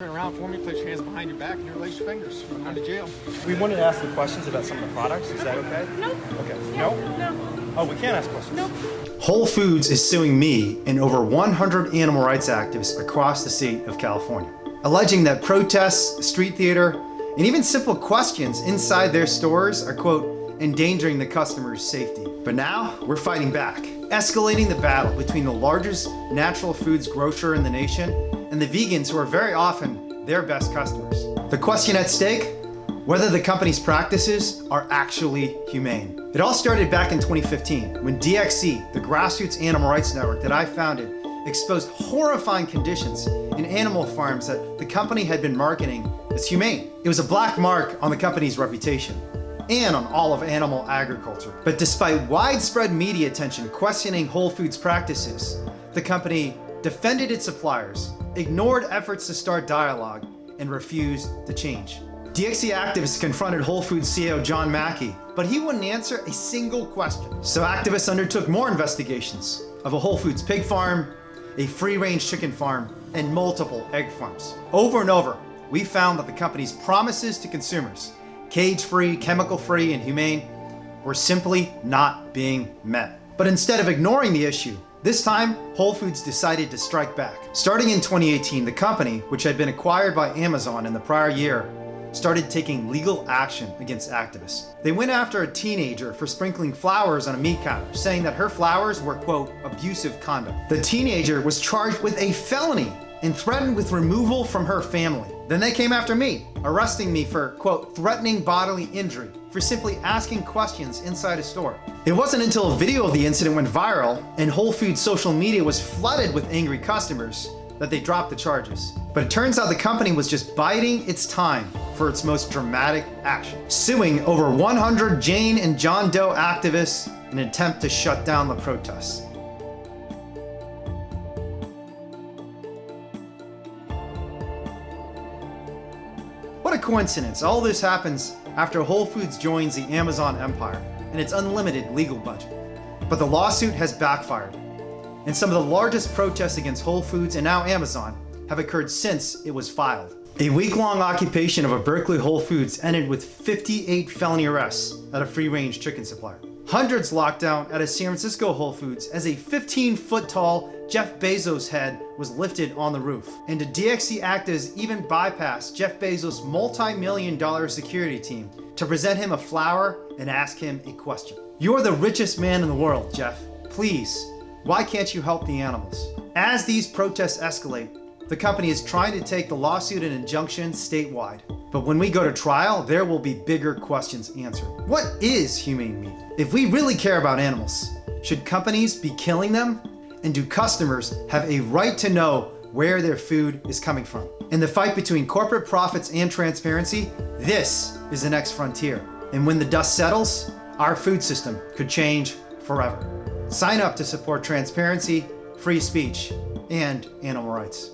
Turn around for me, place your hands behind your back, and release your fingers. You're going to jail. We wanted to ask the questions about some of the products. Is that okay? No. Okay. Yeah, No? No. Oh, we can't ask questions. No. Whole Foods is suing me and over 100 animal rights activists across the state of California, alleging that protests, street theater, and even simple questions inside their stores are, quote, endangering the customer's safety. But now we're fighting back, escalating the battle between the largest natural foods grocer in the nation and the vegans who are very often their best customers. The question at stake? Whether the company's practices are actually humane. It all started back in 2015 when DXC, the grassroots animal rights network that I founded, exposed horrifying conditions in animal farms that the company had been marketing as humane. It was a black mark on the company's reputation and on all of animal agriculture. But despite widespread media attention questioning Whole Foods practices, the company defended its suppliers, ignored efforts to start dialogue, and refused to change. DXC activists confronted Whole Foods CEO John Mackey, but he wouldn't answer a single question. So activists undertook more investigations of a Whole Foods pig farm, a free-range chicken farm, and multiple egg farms. Over and over, we found that the company's promises to consumers, cage-free, chemical-free, and humane, were simply not being met. But instead of ignoring the issue, this time, Whole Foods decided to strike back. Starting in 2018, the company, which had been acquired by Amazon in the prior year, started taking legal action against activists. They went after a teenager for sprinkling flowers on a meat counter, saying that her flowers were, quote, abusive conduct. The teenager was charged with a felony and threatened with removal from her family. Then they came after me, arresting me for, quote, threatening bodily injury for simply asking questions inside a store. It wasn't until a video of the incident went viral and Whole Foods social media was flooded with angry customers that they dropped the charges. But it turns out the company was just biding its time for its most dramatic action, suing over 100 Jane and John Doe activists in an attempt to shut down the protests. What a coincidence. All this happens after Whole Foods joins the Amazon empire and its unlimited legal budget. But the lawsuit has backfired, and some of the largest protests against Whole Foods and now Amazon have occurred since it was filed. A week-long occupation of a Berkeley Whole Foods ended with 58 felony arrests at a free-range chicken supplier. Hundreds locked down at a San Francisco Whole Foods as a 15-foot-tall Jeff Bezos head was lifted on the roof. And the DXC activists even bypassed Jeff Bezos' multi-million-dollar security team to present him a flower and ask him a question. You're the richest man in the world, Jeff. Please, why can't you help the animals? As these protests escalate, the company is trying to take the lawsuit and injunction statewide. But when we go to trial, there will be bigger questions answered. What is humane meat? If we really care about animals, should companies be killing them? And do customers have a right to know where their food is coming from? In the fight between corporate profits and transparency, this is the next frontier. And when the dust settles, our food system could change forever. Sign up to support transparency, free speech, and animal rights.